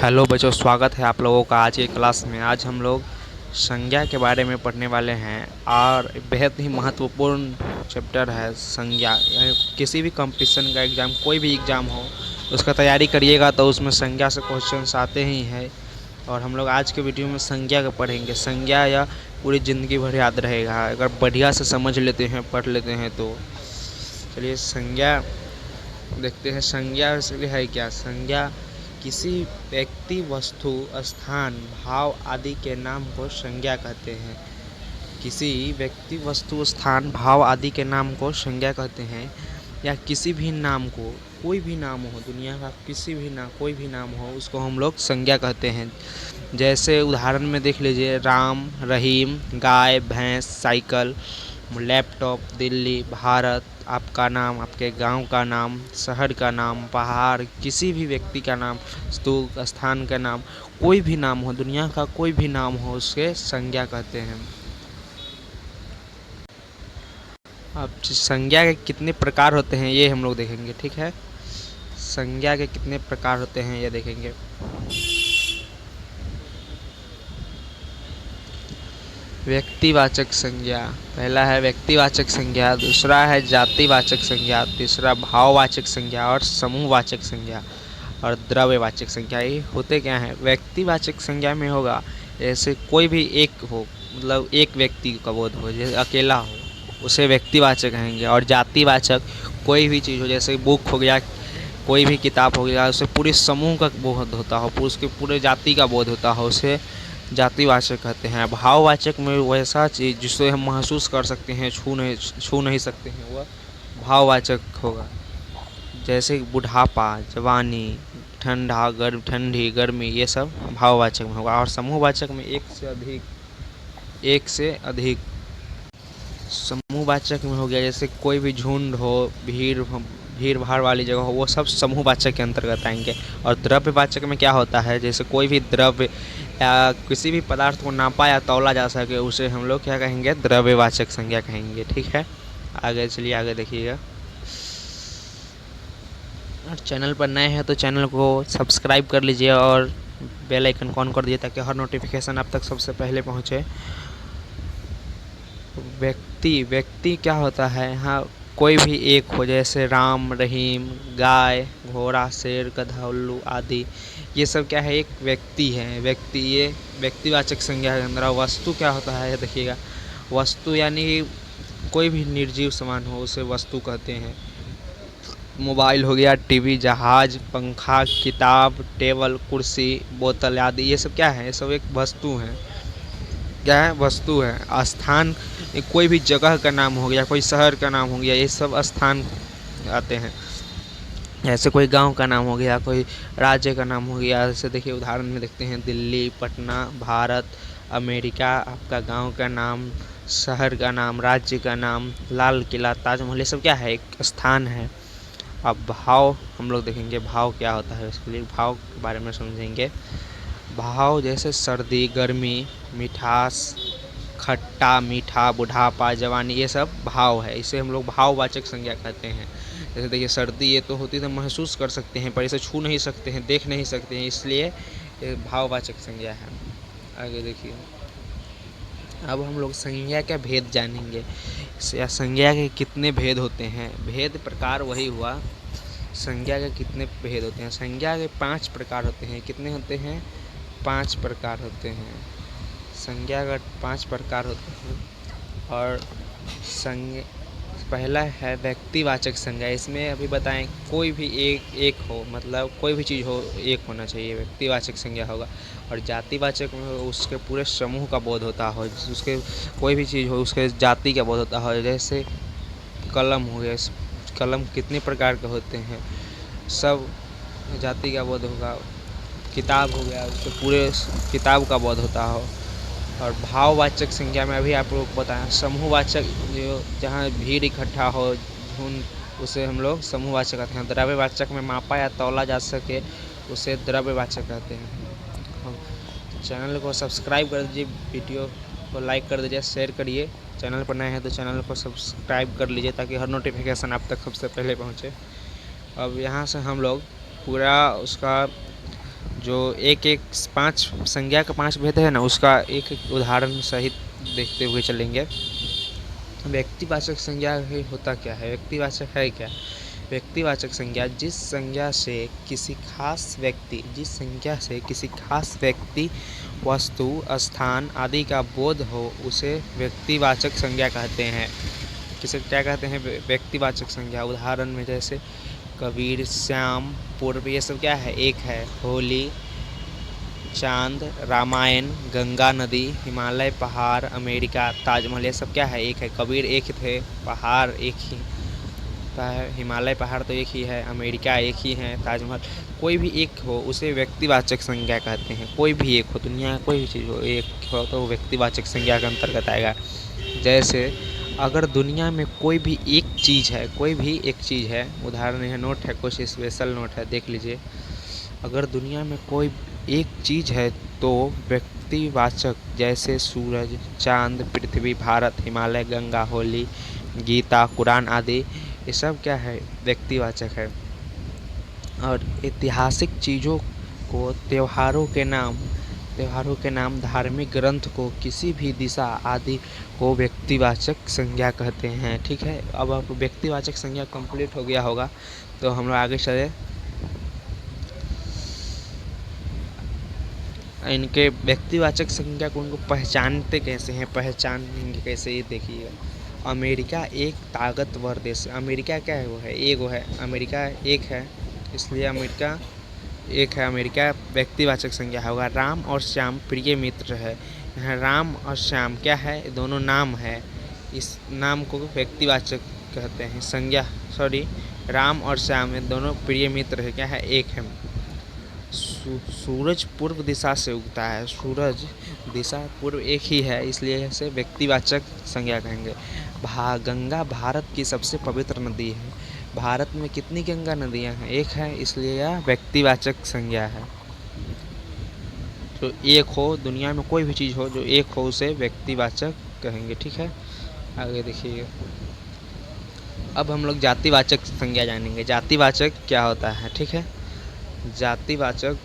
Hello बच्चों, स्वागत है आप लोगों का आज की क्लास में। आज हम लोग संज्ञा के बारे में पढ़ने वाले हैं और बेहद ही महत्वपूर्ण चैप्टर है संज्ञा। किसी भी कंपटीशन का एग्ज़ाम, कोई भी एग्ज़ाम हो, उसका तैयारी करिएगा तो उसमें संज्ञा से क्वेश्चंस आते ही हैं। और हम लोग आज के वीडियो में संज्ञा का पढ़ेंगे। संज्ञा या पूरी ज़िंदगी भर याद रहेगा अगर बढ़िया से समझ लेते हैं, पढ़ लेते हैं तो। चलिए संज्ञा देखते हैं। संज्ञा इसलिए है क्या? संज्ञा किसी व्यक्ति, वस्तु, स्थान, भाव आदि के नाम को संज्ञा कहते हैं। किसी व्यक्ति, वस्तु, स्थान, भाव आदि के नाम को संज्ञा कहते हैं। या किसी भी नाम को, कोई भी नाम हो, दुनिया का किसी भी नाम, कोई भी नाम हो, उसको हम लोग संज्ञा कहते हैं। जैसे उदाहरण में देख लीजिए, राम, रहीम, गाय, भैंस, साइकिल, लैपटॉप, दिल्ली, भारत, आपका नाम, आपके गांव का नाम, शहर का नाम, पहाड़, किसी भी व्यक्ति का नाम, स्तूप, स्थान का नाम, कोई भी नाम हो, दुनिया का कोई भी नाम हो, उसके संज्ञा कहते हैं। अब संज्ञा के कितने प्रकार होते हैं ये हम लोग देखेंगे, ठीक है। संज्ञा के कितने प्रकार होते हैं ये देखेंगे। व्यक्तिवाचक संज्ञा, पहला है व्यक्तिवाचक संज्ञा, दूसरा है जातिवाचक संज्ञा, तीसरा भाववाचक संज्ञा और समूहवाचक संज्ञा और द्रव्यवाचक संज्ञा। ये होते क्या हैं? व्यक्तिवाचक संज्ञा में होगा जैसे कोई भी एक हो, मतलब एक व्यक्ति का बोध हो, जैसे अकेला हो, उसे व्यक्तिवाचक कहेंगे। और जातिवाचक कोई भी चीज़ हो, जैसे बुक हो गया, कोई भी किताब हो गया, उसे पूरे समूह का बोध होता हो, उसके पूरे जाति का बोध होता हो, उसे जातिवाचक कहते हैं। भाववाचक में वैसा चीज़ जिसे हम महसूस कर सकते हैं, छू नहीं सकते हैं, वह भाववाचक होगा। जैसे बुढ़ापा, जवानी, ठंडा, ठंडी, गर्मी, ये सब भाववाचक में होगा। और समूहवाचक में एक से अधिक समूहवाचक में हो गया, जैसे कोई भी झुंड हो, भीड़ भाड़ वाली जगह हो, वो सब समूहवाचक के अंतर्गत आएंगे। और द्रव्यवाचक में क्या होता है? जैसे कोई भी द्रव्य या किसी भी पदार्थ को नापा या तौला जा सके, उसे हम लोग क्या कहेंगे? द्रव्यवाचक संज्ञा कहेंगे, ठीक है। आगे चलिए, आगे देखिएगा। और चैनल पर नए हैं तो चैनल को सब्सक्राइब कर लीजिए और बेल आइकन को ऑन कर दीजिए ताकि हर नोटिफिकेशन आप तक सबसे पहले पहुँचे। व्यक्ति क्या होता है? हाँ, कोई भी एक हो, जैसे राम, रहीम, गाय, घोड़ा, शेर, गधा, उल्लू आदि, ये सब क्या है? एक व्यक्ति है। व्यक्ति, ये व्यक्तिवाचक संज्ञा के अंदर। वस्तु क्या होता है देखिएगा। वस्तु यानी कोई भी निर्जीव सामान हो, उसे वस्तु कहते हैं। मोबाइल हो गया, टीवी, जहाज, पंखा, किताब, टेबल, कुर्सी, बोतल आदि, ये सब क्या है? ये सब एक वस्तु है। क्या है? वस्तु है। स्थान, कोई भी जगह का नाम हो गया, कोई शहर का नाम हो गया, ये सब स्थान आते हैं। जैसे कोई गांव का नाम हो गया, कोई राज्य का नाम हो गया। जैसे देखिए उदाहरण में देखते हैं, दिल्ली, पटना, भारत, अमेरिका, आपका गांव का नाम, शहर का नाम, राज्य का नाम, लाल किला, ताजमहल, ये सब क्या है? एक स्थान है। अब भाव हम लोग देखेंगे, भाव क्या होता है, उसके लिए भाव के बारे में समझेंगे। भाव जैसे सर्दी, गर्मी, मिठास, खट्टा, मीठा, बुढ़ापा, जवानी, ये सब भाव है। इसे हम लोग भाववाचक संज्ञा कहते हैं। जैसे देखिए सर्दी, ये तो होती है तो महसूस कर सकते हैं, पर इसे छू नहीं सकते हैं, देख नहीं सकते हैं, इसलिए ये भाववाचक संज्ञा है। आगे देखिए, अब हम लोग संज्ञा का भेद जानेंगे। संज्ञा के कितने भेद होते हैं? भेद प्रकार वही हुआ, संज्ञा के कितने भेद होते हैं? संज्ञा के 5 प्रकार होते हैं। कितने होते हैं? 5 प्रकार होते हैं। संज्ञा का 5 प्रकार होते हैं। और संज्ञा, पहला है व्यक्तिवाचक संज्ञा। इसमें अभी बताएं, कोई भी एक हो, मतलब कोई भी चीज़ हो, एक होना चाहिए, व्यक्तिवाचक संज्ञा होगा। और जातिवाचक में उसके पूरे समूह का बोध होता हो, उसके कोई भी चीज़ हो, उसके जाति का बोध होता हो। जैसे कलम हो गया, कलम कितने प्रकार के होते हैं, सब जाति का बोध होगा। किताब हो गया, उसके पूरे किताब का बोध होता हो। और भाववाचक संज्ञा में अभी आप लोग को बताएं, समूहवाचक जो जहाँ भीड़ इकट्ठा हो, झुंड, उसे हम लोग समूहवाचक कहते हैं। द्रव्यवाचक में मापा या तौला जा सके, उसे द्रव्यवाचक कहते हैं। चैनल को सब्सक्राइब कर दीजिए, वीडियो को लाइक कर दीजिए, शेयर करिए। चैनल पर नए हैं तो चैनल को सब्सक्राइब कर लीजिए ताकि हर नोटिफिकेशन आप तक सबसे पहले पहुँचे। अब यहाँ से हम लोग पूरा उसका जो एक एक 5 संज्ञा का 5 भेद है ना, उसका एक एक उदाहरण सहित देखते हुए चलेंगे। व्यक्तिवाचक संज्ञा होता क्या है? व्यक्तिवाचक है क्या? व्यक्तिवाचक संज्ञा जिस संज्ञा से किसी खास व्यक्ति, वस्तु, स्थान आदि का बोध हो, उसे व्यक्तिवाचक संज्ञा कहते हैं। किसे क्या कहते हैं? व्यक्तिवाचक संज्ञा। उदाहरण में जैसे कबीर, श्याम, पूर्व, ये सब क्या है? एक है। होली, चांद, रामायण, गंगा नदी, हिमालय, पहाड़, अमेरिका, ताजमहल, ये सब क्या है? एक है। कबीर एक ही थे, पहाड़ एक ही है, हिमालय पहाड़ तो एक ही है, अमेरिका एक ही है, ताजमहल, कोई भी एक हो उसे व्यक्तिवाचक संज्ञा कहते हैं। कोई भी एक हो, दुनिया कोई भी चीज़ हो, एक हो तो व्यक्तिवाचक संज्ञा के अंतर्गत आएगा। जैसे अगर दुनिया में कोई भी एक चीज़ है, उदाहरण यह नोट है, कुछ स्पेशल नोट है, देख लीजिए। अगर दुनिया में कोई एक चीज़ है तो व्यक्तिवाचक, जैसे सूरज, चांद, पृथ्वी, भारत, हिमालय, गंगा, होली, गीता, कुरान आदि, ये सब क्या है? व्यक्तिवाचक है। और ऐतिहासिक चीज़ों को, त्योहारों के नाम, धार्मिक ग्रंथ को, किसी भी दिशा आदि को व्यक्तिवाचक संज्ञा कहते हैं। ठीक है, अब आप व्यक्तिवाचक संज्ञा कंप्लीट हो गया होगा, तो हम लोग आगे चले। इनके व्यक्तिवाचक संज्ञा को उनको पहचानते कैसे हैं, पहचानेंगे कैसे, ये देखिए। अमेरिका एक ताकतवर देश है। अमेरिका क्या है? वो है एगो है, अमेरिका एक है, इसलिए अमेरिका एक है। अमेरिका व्यक्तिवाचक संज्ञा होगा। राम और श्याम प्रिय मित्र है। यहाँ राम और श्याम क्या है? दोनों नाम है, इस नाम को व्यक्तिवाचक कहते हैं। संज्ञा राम और श्याम दोनों प्रिय मित्र है, क्या है? एक है। सूरज पूर्व दिशा से उगता है। सूरज दिशा पूर्व एक ही है, इसलिए इसे व्यक्तिवाचक संज्ञा कहेंगे। गंगा भारत की सबसे पवित्र नदी है। भारत में कितनी गंगा नदियां हैं? एक है, इसलिए यह व्यक्तिवाचक संज्ञा है। तो एक हो, दुनिया में कोई भी चीज़ हो जो एक हो, उसे व्यक्तिवाचक कहेंगे। ठीक है, आगे देखिए। अब हम लोग जातिवाचक संज्ञा जानेंगे। जातिवाचक क्या होता है? ठीक है, जातिवाचक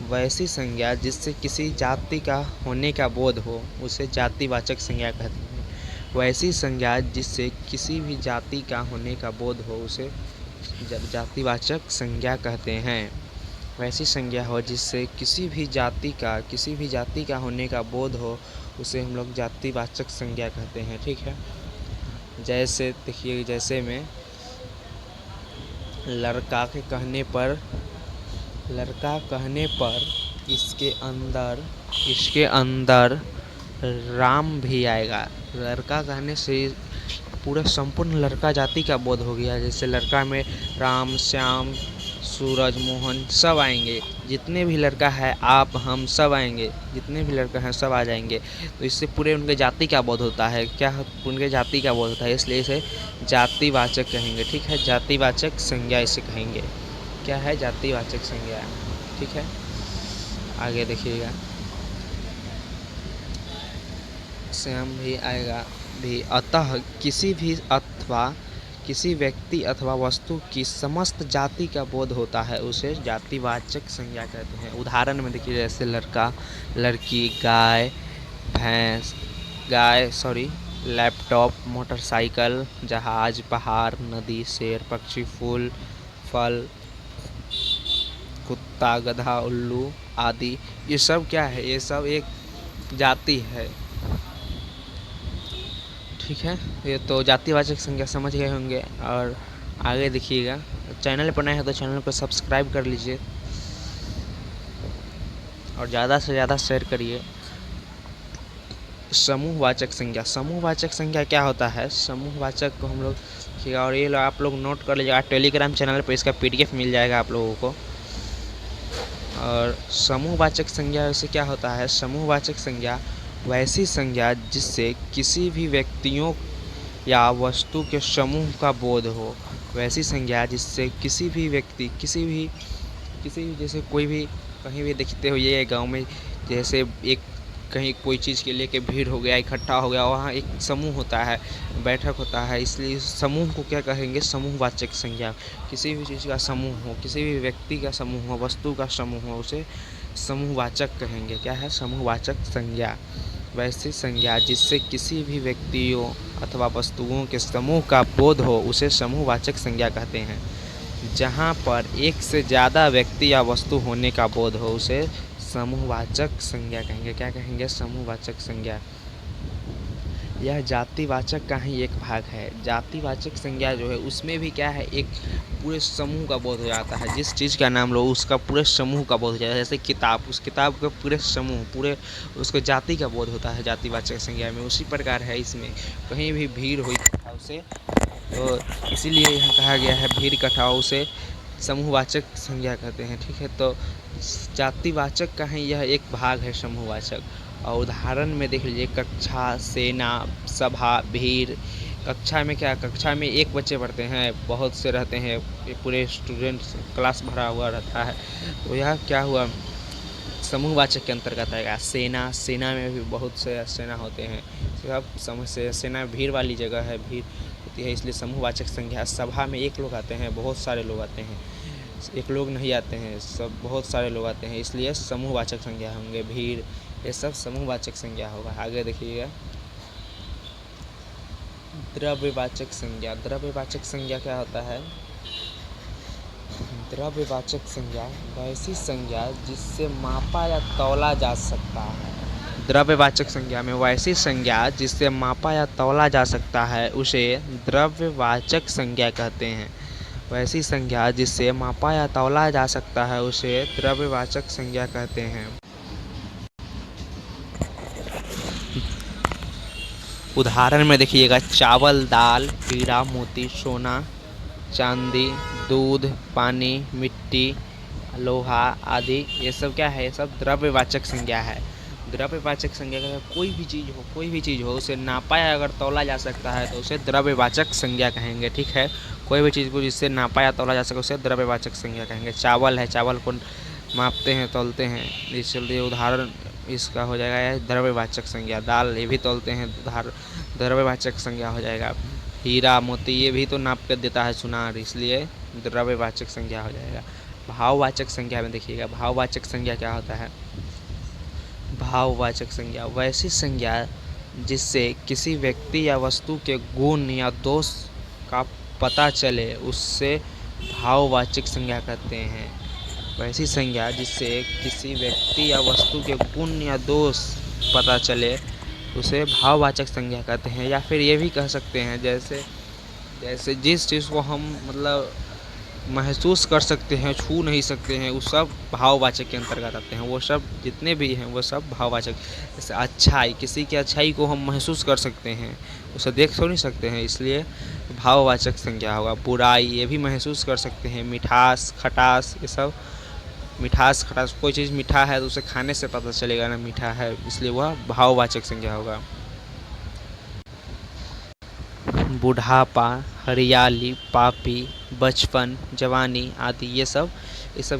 वैसी संज्ञा जिससे किसी जाति का होने का बोध हो, उसे जातिवाचक संज्ञा कहते हैं। वैसी संज्ञा जिससे किसी भी जाति का होने का बोध हो, उसे जातिवाचक संज्ञा कहते हैं। वैसी संज्ञा हो जिससे किसी भी जाति का होने का बोध हो, उसे हम लोग जातिवाचक संज्ञा कहते हैं। ठीक है, जैसे देखिए, जैसे में लड़का कहने पर इसके अंदर राम भी आएगा। लड़का कहने से पूरा संपूर्ण लड़का जाति का बोध हो गया। जैसे लड़का में राम, श्याम, सूरज, मोहन सब आएंगे। जितने भी लड़का है, आप, हम सब आएंगे। जितने भी लड़का हैं सब आ जाएंगे। तो इससे पूरे उनके जाति का बोध होता है। उनके जाति का बोध होता है, इसलिए इसे जातिवाचक कहेंगे। ठीक है, जातिवाचक संज्ञा इसे कहेंगे। क्या है? जातिवाचक संज्ञा। ठीक है, आगे देखिएगा। श्याम भी आएगा भी। अतः किसी व्यक्ति अथवा वस्तु की समस्त जाति का बोध होता है, उसे जातिवाचक संज्ञा कहते हैं। उदाहरण में देखिए, जैसे लड़का, लड़की, लैपटॉप, मोटरसाइकिल, जहाज, पहाड़, नदी, शेर, पक्षी, फूल, फल, कुत्ता, गधा, उल्लू आदि, ये सब क्या है? ये सब एक जाति है। ठीक है, ये तो जातिवाचक संज्ञा समझ गए होंगे। और आगे देखिएगा। चैनल पर नए हैं तो चैनल को सब्सक्राइब कर लीजिए और ज़्यादा से ज़्यादा शेयर करिए। समूहवाचक संज्ञा क्या होता है? समूहवाचक को हम लोग, और ये आप लोग नोट कर लीजिएगा। टेलीग्राम चैनल पर इसका PDF मिल जाएगा आप लोगों को। और समूहवाचक संज्ञा वैसे क्या होता है? समूहवाचक संज्ञा वैसी संज्ञा जिससे किसी भी व्यक्तियों या वस्तु के समूह का बोध हो। वैसी संज्ञा जिससे किसी भी व्यक्ति, किसी भी जैसे कोई भी कहीं भी देखते हो, ये गांव में जैसे एक कहीं कोई चीज़ के लेके भीड़ हो गया, इकट्ठा हो गया, वहाँ एक समूह होता है, बैठक होता है, इसलिए समूह को क्या कहेंगे? समूहवाचक संज्ञा। किसी भी चीज़ का समूह हो, किसी भी व्यक्ति का समूह हो, वस्तु का समूह हो, उसे समूहवाचक कहेंगे। क्या है? समूहवाचक संज्ञा। वैसी संज्ञा जिससे किसी भी व्यक्तियों अथवा वस्तुओं के समूह का बोध हो उसे समूहवाचक संज्ञा कहते हैं। जहाँ पर एक से ज़्यादा व्यक्ति या वस्तु होने का बोध हो उसे समूहवाचक संज्ञा कहेंगे। क्या कहेंगे? समूहवाचक संज्ञा। यह जातिवाचक का ही एक भाग है। जातिवाचक संज्ञा जो है उसमें भी क्या है, एक पूरे समूह का बोध हो जाता है। जिस चीज़ का नाम लो उसका पूरे समूह का बोध हो जाता है। जैसे किताब, उस किताब का पूरे समूह, पूरे उसको जाति का बोध होता है जातिवाचक संज्ञा में। उसी प्रकार है इसमें, कहीं भी भीड़ हुई उसे, तो इसीलिए यहाँ कहा गया है भीड़ इकट्ठा हो उसे समूहवाचक संज्ञा कहते हैं। ठीक है, तो जातिवाचक का ही यह एक भाग है समूहवाचक। और उदाहरण में देख लीजिए, कक्षा, सेना, सभा, भीड़। कक्षा में क्या, कक्षा में एक बच्चे पढ़ते हैं, बहुत से रहते हैं, पूरे स्टूडेंट्स क्लास भरा हुआ रहता है, तो यह क्या हुआ, समूहवाचक के अंतर्गत आएगा। सेना, सेना में भी बहुत से सेना होते हैं, सब समूह से। सेना भीड़ वाली जगह है, भीड़ होती है, इसलिए समूहवाचक संज्ञा। सभा में एक लोग आते हैं, बहुत सारे लोग आते हैं, एक लोग नहीं आते हैं, सब बहुत सारे लोग आते हैं, इसलिए समूहवाचक संज्ञा होंगे। भीड़, ये सब समूहवाचक संज्ञा होगा। आगे देखिएगा, द्रव्यवाचक संज्ञा। द्रव्यवाचक संज्ञा क्या होता है? द्रव्यवाचक संज्ञा वैसी संज्ञा जिससे मापा या तौला जा सकता है। द्रव्यवाचक संज्ञा में वैसी संज्ञा जिससे मापा या तौला जा सकता है उसे द्रव्यवाचक संज्ञा कहते हैं। वैसी संज्ञा जिससे मापा या तौला जा सकता है उसे द्रव्यवाचक संज्ञा कहते हैं। उदाहरण में देखिएगा, चावल, दाल, हीरा, मोती, सोना, चांदी, दूध, पानी, मिट्टी, लोहा आदि, ये सब क्या है? ये सब द्रव्यवाचक संज्ञा है। द्रव्यवाचक संज्ञा का कोई भी चीज़ हो उसे नापा या अगर तौला जा सकता है तो उसे द्रव्यवाचक संज्ञा कहेंगे। ठीक है, कोई भी चीज़ को जिससे नापा या तौला जा सके उसे द्रव्यवाचक संज्ञा कहेंगे। चावल है, चावल को मापते हैं, तौलते हैं, इसलिए उदाहरण इसका हो जाएगा यह द्रव्यवाचक संज्ञा। दाल, ये भी तौलते हैं, द्रव्यवाचक संज्ञा हो जाएगा। हीरा, मोती, ये भी तो नाप कर देता है सुनार, इसलिए द्रव्यवाचक संज्ञा हो जाएगा। भाववाचक संज्ञा में देखिएगा, भाववाचक संज्ञा क्या होता है? भाववाचक संज्ञा वैसी संज्ञा जिससे किसी व्यक्ति या वस्तु के गुण या दोष का पता चले उससे भाववाचक संज्ञा कहते हैं। वैसी संज्ञा जिससे किसी व्यक्ति या वस्तु के गुण या दोष पता चले उसे भाववाचक संज्ञा कहते हैं। या फिर ये भी कह सकते हैं, जैसे जिस चीज़ को हम मतलब महसूस कर सकते हैं, छू नहीं सकते हैं, वो सब भाववाचक के अंतर्गत आते हैं। वो सब जितने भी हैं वो सब भाववाचक। जैसे अच्छाई, किसी की अच्छाई को हम महसूस कर सकते हैं, उसे देख तो नहीं सकते हैं, इसलिए भाववाचक संज्ञा होगा। बुराई, ये भी महसूस कर सकते हैं। मिठास, खटास, ये सब मिठास, खटास, कोई चीज़ मीठा है तो उसे खाने से पता चलेगा ना मीठा है, इसलिए वह भाववाचक संज्ञा होगा। बुढ़ापा, हरियाली, पापी, बचपन, जवानी आदि, ये सब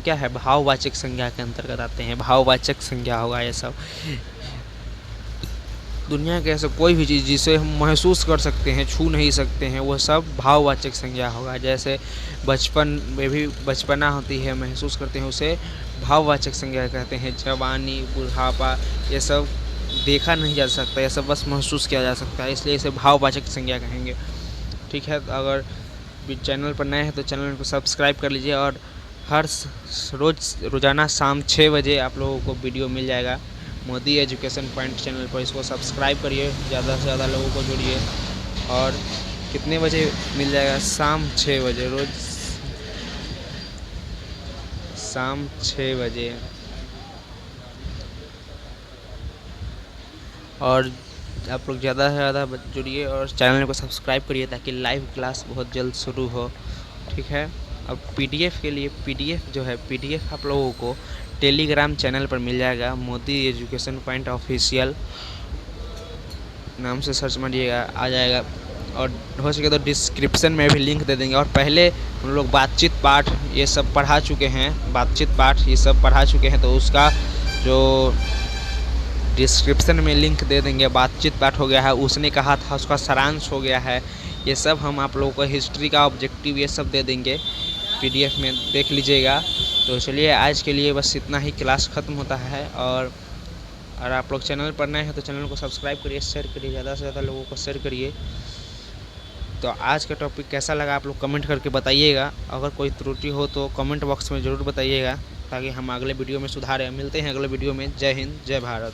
क्या है? भाववाचक संज्ञा के अंतर्गत आते हैं। भाववाचक संज्ञा होगा ये सब। दुनिया के ऐसे कोई भी चीज़ जिसे हम महसूस कर सकते हैं, छू नहीं सकते हैं, वो सब भाववाचक संज्ञा होगा। जैसे बचपन में भी बचपना होती है, महसूस करते हैं, उसे भाववाचक संज्ञा कहते हैं। जवानी, बुढ़ापा, ये सब देखा नहीं जा सकता, ये सब बस महसूस किया जा सकता है, इसलिए इसे भाववाचक संज्ञा कहेंगे। ठीक है, तो अगर चैनल पर नए हैं तो चैनल को सब्सक्राइब कर लीजिए और हर रोज़ाना शाम 6 बजे आप लोगों को वीडियो मिल जाएगा मोदी एजुकेशन पॉइंट चैनल पर। इसको सब्सक्राइब करिए, ज़्यादा से ज़्यादा लोगों को जोड़िए। और कितने बजे मिल जाएगा? शाम 6 बजे, रोज़ शाम 6 बजे। और आप लोग ज़्यादा से ज़्यादा जुड़िए और चैनल को सब्सक्राइब करिए ताकि लाइव क्लास बहुत जल्द शुरू हो। ठीक है, अब पीडीएफ के लिए पीडीएफ आप लोगों को टेलीग्राम चैनल पर मिल जाएगा। मोदी एजुकेशन पॉइंट ऑफिशियल नाम से सर्च मारिएगा, आ जाएगा। और हो सके तो डिस्क्रिप्शन में भी लिंक दे देंगे। और पहले हम लोग बातचीत पाठ ये सब पढ़ा चुके हैं, तो उसका जो डिस्क्रिप्शन में लिंक दे देंगे। बातचीत पाठ हो गया है, उसने कहा था, उसका सारांश हो गया है। ये सब हम आप लोगों को हिस्ट्री का ऑब्जेक्टिव ये सब दे देंगे PDF में देख लीजिएगा। तो चलिए आज के लिए बस इतना ही, क्लास ख़त्म होता है। और आप लोग चैनल पर नए हैं तो चैनल को सब्सक्राइब करिए, शेयर करिए, ज़्यादा से ज़्यादा लोगों को शेयर करिए। तो आज का टॉपिक कैसा लगा आप लोग कमेंट करके बताइएगा। अगर कोई त्रुटि हो तो कमेंट बॉक्स में ज़रूर बताइएगा, ताकि हम अगले वीडियो में सुधारें। मिलते हैं अगले वीडियो में। जय हिंद, जय भारत।